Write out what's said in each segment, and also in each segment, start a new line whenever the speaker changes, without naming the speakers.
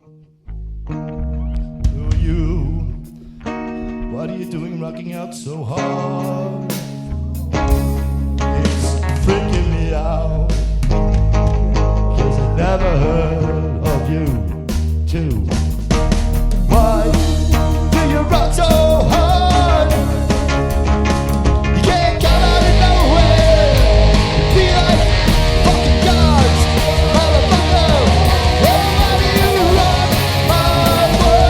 Who are you? What are you doing rocking out so hard? It's freaking me out, 'cause I never heard of you too. Why do you rock so hard? You can't come out of nowhere. Feel like fucking gods, motherfucker. Why do you rock my world?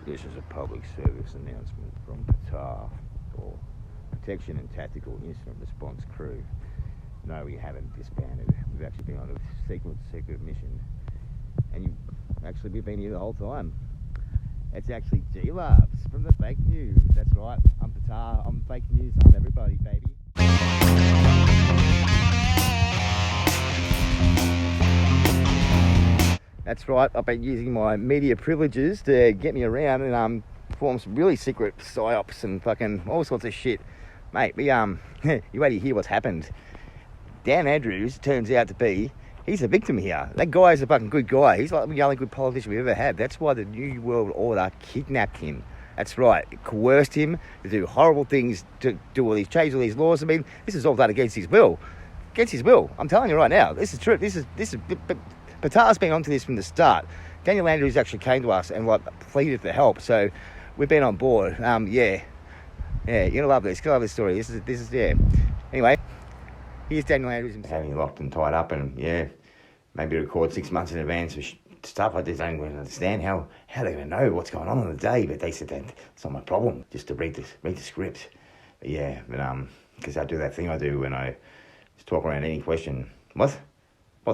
This is a public service announcement from P.A.T.I.R, or Protection and Tactical Incident Response Crew. No, we haven't disbanded. We've actually been on a secret mission. And we've been here the whole time. It's actually G-Loves from the fake news. That's right, I'm P.A.T.I.R, I'm fake news, I'm everybody, baby. That's right, I've been using my media privileges to get me around and perform some really secret psyops and fucking all sorts of shit. Mate, you wait to hear what's happened. Dan Andrews turns out to be, he's a victim here. That guy is a fucking good guy. He's like the only good politician we've ever had. That's why the New World Order kidnapped him. That's right, coerced him to do horrible things, to do all these, change all these laws. I mean, this is all done against his will. Against his will. I'm telling you right now, this is true. This is P.A.T.I.R's been onto this from the start. Daniel Andrews actually came to us and pleaded for help, so we've been on board. Yeah, you're gonna love this. You're gonna love this story. This is yeah. Anyway, here's Daniel Andrews himself. Having him locked and tied up, and yeah, maybe record 6 months in advance for stuff. I just don't even understand how they're gonna know what's going on the day. But they said that it's not my problem just to read the script. But yeah, because I do that thing I do when I just talk around any question. What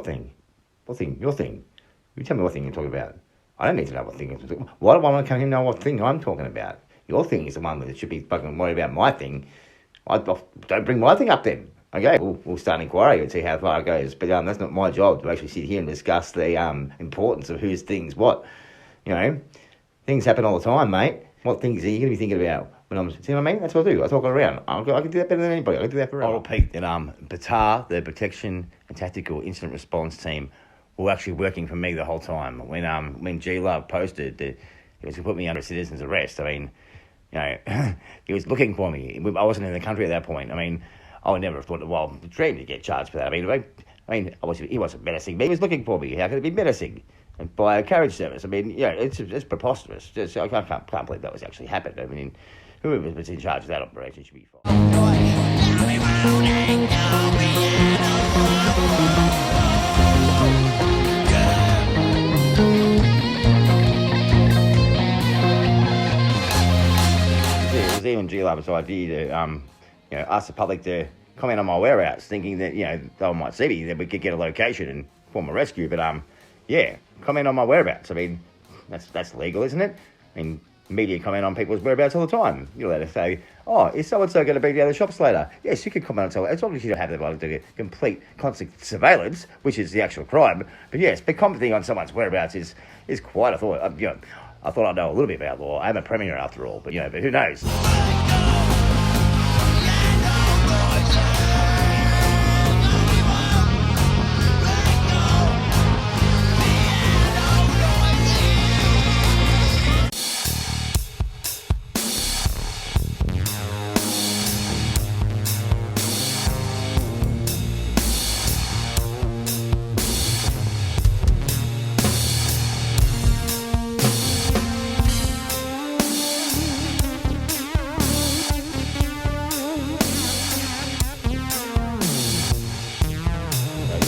thing? What thing? Your thing. You tell me what thing you're talking about. I don't need to know what thing you're talking about. Why do I want to come here and know what thing I'm talking about? Your thing is the one that should be fucking worried about my thing. Don't bring my thing up then. Okay, we'll start an inquiry and see how far it goes. But that's not my job to actually sit here and discuss the importance of whose thing's what. You know, things happen all the time, mate. What things are you going to be thinking about when I'm... See what I mean? That's what I do. I talk around. I can do that better than anybody. I can do that forever. I'll repeat that P.A.T.I.R, the Protection and Tactical Incident Response Team, were actually working for me the whole time. When G Love posted that he was going to put me under citizen's arrest, I mean, You know, he was looking for me. I wasn't in the country at that point. I mean, I would never have thought, well, dreamed to get charged for that. He wasn't menacing me. He was looking for me. How could it be menacing? And by a carriage service. I mean, it's preposterous. I can't believe that was actually happened. I mean, whoever was in charge of that operation should be fired. It was even G-Lab's idea to, ask the public to comment on my whereabouts, thinking that, they might see me, then we could get a location and form a rescue. But, comment on my whereabouts. I mean, that's legal, isn't it? I mean, media comment on people's whereabouts all the time. You're allowed to say, oh, is so-and-so going to be down the shops later? Yes, you can comment on so-and-so. As long as you don't have the right to do complete constant surveillance, which is the actual crime. But yes, but commenting on someone's whereabouts is quite a thought. I thought I'd know a little bit about law. I'm a premier after all, but who knows?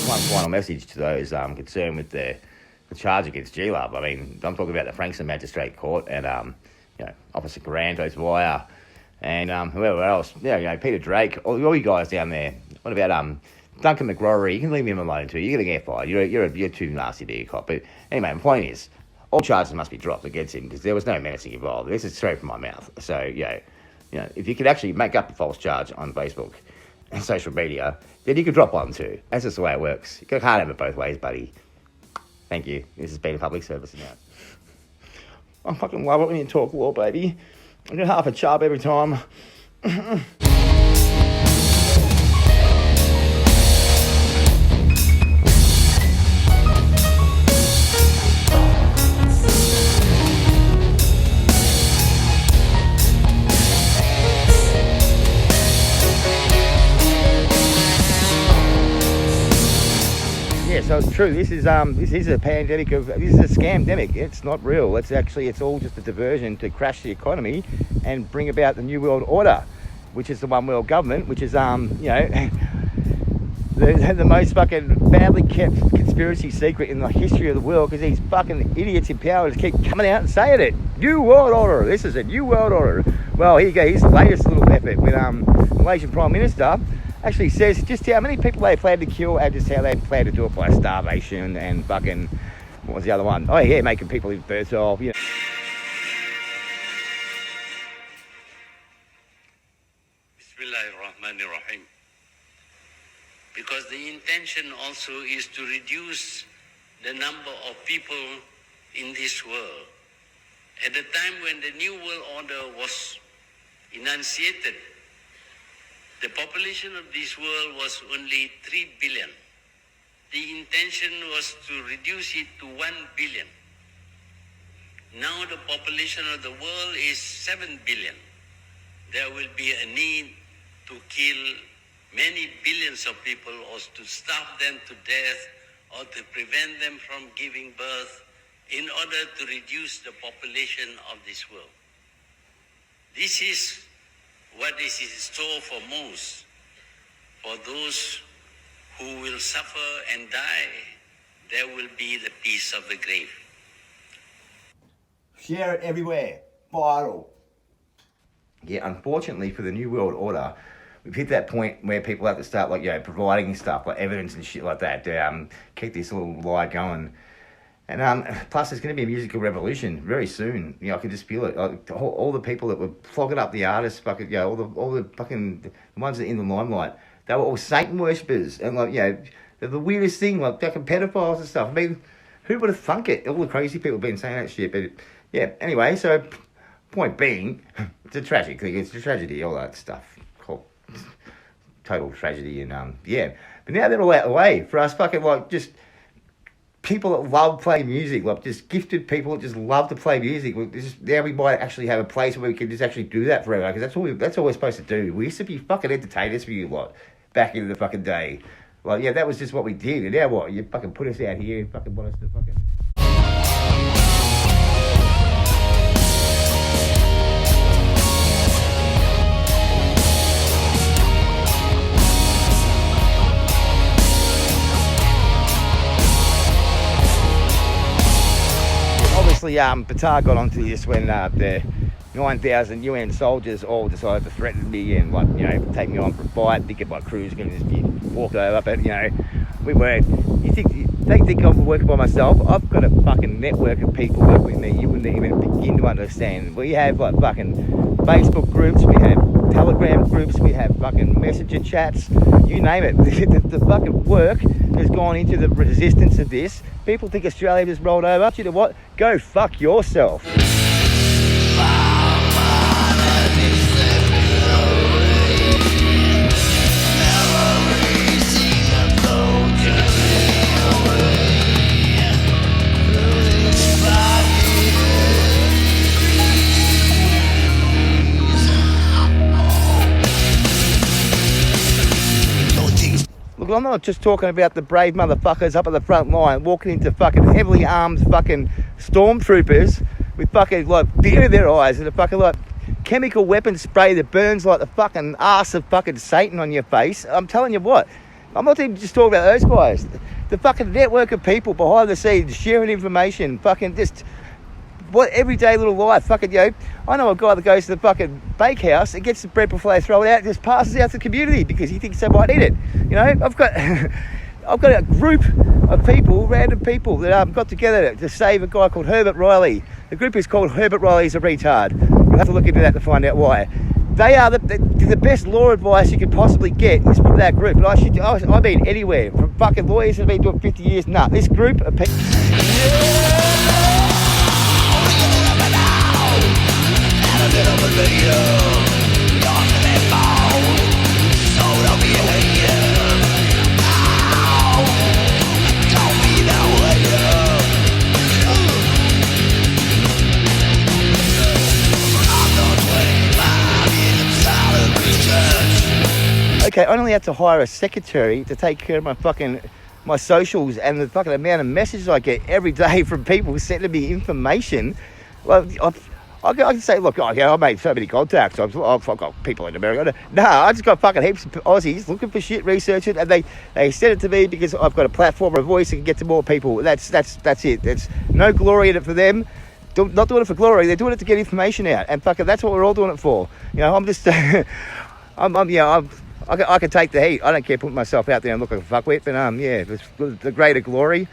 One final message to those concerned with the charge against G-Lab. I mean, I'm talking about the Frankston Magistrate Court and Officer Garanto's wire and whoever else. Peter Drake, all you guys down there. What about Duncan McRory? You can leave him alone too. You're going to get fired. You're too nasty to be a cop. But anyway, my point is, all charges must be dropped against him because there was no menacing involved. This is straight from my mouth. So if you could actually make up a false charge on Facebook and social media, then you could drop one too. That's just the way it works. You can't have it both ways, buddy. Thank you. This has been a public service announcement. I fucking love it when you talk law, baby. I get half a chub every time. Yeah, so it's true. This is a pandemic this is a scamdemic. It's not real. It's all just a diversion to crash the economy and bring about the New World Order, which is the one world government, which is the most fucking badly kept conspiracy secret in the history of the world because these fucking idiots in power just keep coming out and saying it. New World Order. This is a New World Order. Well, here you go. Here's the latest little effort with Malaysian Prime Minister. Actually says just how many people they plan to kill and just how they plan to do it by starvation and fucking, what was the other one? Oh yeah, making people infertile,
Bismillahirrahmanirrahim. Because the intention also is to reduce the number of people in this world. At the time when the New World Order was enunciated, the population of this world was only 3 billion. The intention was to reduce it to 1 billion. Now the population of the world is 7 billion. There will be a need to kill many billions of people or to starve them to death or to prevent them from giving birth in order to reduce the population of this world. This is what is in store for most, for those who will suffer and die, there will be the peace of the grave.
Share it everywhere. Viral. Yeah, unfortunately for the New World Order, we've hit that point where people have to start providing stuff like evidence and shit like that to keep this little lie going. And plus, there's going to be a musical revolution very soon. I can just feel it. All the people that were flogging up the artists, all the fucking the ones that are in the limelight, they were all Satan worshippers, and they're the weirdest thing, like fucking pedophiles and stuff. I mean, who would have thunk it? All the crazy people have been saying that shit. But yeah, anyway, so point being, it's a tragic thing. It's a tragedy, all that stuff. Cool. Total tragedy, and But now they're all out of the way for us. Fucking just people that love playing music, like just gifted people that just love to play music. Now we might actually have a place where we can just actually do that forever, because that's all we're supposed to do. We used to be fucking entertainers for you lot back in the fucking day. Like, yeah, that was just what we did. And now what? You fucking put us out here and fucking want us to fucking... Obviously, P.A.T.I.R got onto this when the 9,000 UN soldiers all decided to threaten me and, like, you know, take me on for a fight, thinking my crew's going to just be walked over. But, you know, we weren't. They think I'm working by myself. I've got a fucking network of people working with me you wouldn't even begin to understand. We have, like, fucking Facebook groups, we have Telegram groups, we have fucking messenger chats, you name it. The fucking work has gone into the resistance of this. People think Australia just rolled over. You know what? Go fuck yourself. Look, I'm not just talking about the brave motherfuckers up at the front line walking into fucking heavily armed fucking stormtroopers with fucking, like, fear in their eyes and a fucking, like, chemical weapon spray that burns like the fucking ass of fucking Satan on your face. I'm telling you what, I'm not even just talking about those guys. The fucking network of people behind the scenes sharing information, fucking just... what everyday little life, fucking, you know, I know a guy that goes to the fucking bakehouse and gets the bread before they throw it out and just passes it out to the community because he thinks they might eat it. You know, I've got a group of people, random people that got together to save a guy called Herbert Riley. The group is called Herbert Riley's a Retard. You'll have to look into that to find out why. They are the best law advice you could possibly get is from that group. And I've been anywhere, from fucking lawyers that have been doing 50 years. Nah, this group of people... Okay, I only had to hire a secretary to take care of my socials, and the fucking amount of messages I get every day from people sending me information. Well, I can say, look, I made so many contacts. I've got people in America. No, I just got fucking heaps of Aussies looking for shit, researching, and they send it to me because I've got a platform, a voice, and can get to more people. That's it. There's no glory in it for them. Not doing it for glory. They're doing it to get information out, and fucking that's what we're all doing it for. You know, I'm just, I can take the heat. I don't care putting myself out there and look like a fuckwit, but yeah, the greater glory.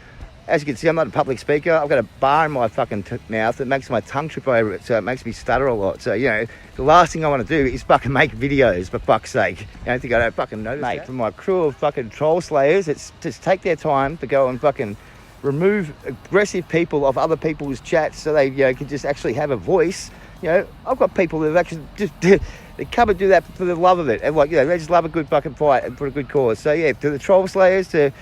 As you can see, I'm not a public speaker. I've got a bar in my fucking mouth that makes my tongue trip over it, so it makes me stutter a lot. So, you know, the last thing I want to do is fucking make videos, for fuck's sake. You don't think I don't fucking notice that? From my crew of fucking troll slayers, it's just take their time to go and fucking remove aggressive people off other people's chats so they, you know, can just actually have a voice. You know, I've got people that have actually just... they come and do that for the love of it. And, like, you know, they just love a good fucking fight and for a good cause. So, yeah, to the troll slayers, to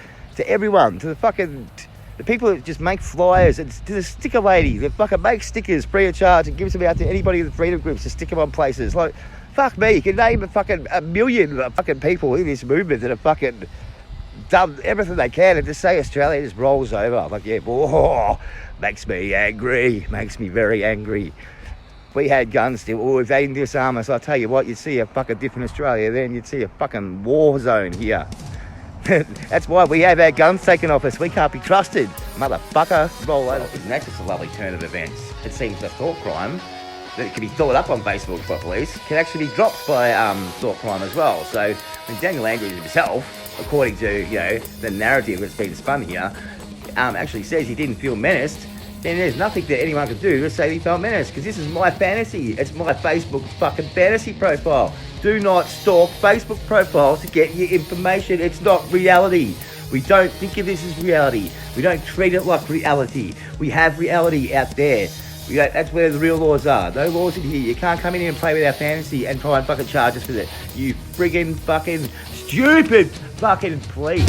everyone, to the fucking... the people that just make flyers, and to the sticker lady that fucking makes stickers free of charge and gives them out to anybody in the freedom groups to stick them on places. Like, fuck me, you can name a million fucking people in this movement that have fucking done everything they can, and to say Australia just rolls over. Like, yeah, makes me angry, makes me very angry. We had guns still, or if they didn't disarm us, I'll tell you what, you'd see a fucking different Australia then. You'd see a fucking war zone here. That's why we have our guns taken off us. We can't be trusted, motherfucker. Roll over. And that's just a lovely turn of events. It seems a thought crime that can be thought up on Facebook by police can actually be dropped by thought crime as well. So when Daniel Andrews himself, according to, you know, the narrative that's been spun here, actually says he didn't feel menaced, then there's nothing that anyone can do to say he felt menaced, because this is my fantasy. It's my Facebook fucking fantasy profile. Do not stalk Facebook profiles to get your information. It's not reality. We don't think of this as reality. We don't treat it like reality. We have reality out there. That's where the real laws are. No laws in here. You can't come in here and play with our fantasy and try and fucking charge us with it. You friggin' fucking stupid fucking police.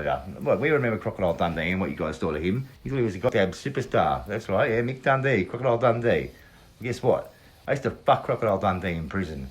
Australia. Well, we remember Crocodile Dundee and what you guys thought of him. You thought he was a goddamn superstar. That's right, yeah, Mick Dundee, Crocodile Dundee. Guess what? I used to fuck Crocodile Dundee in prison.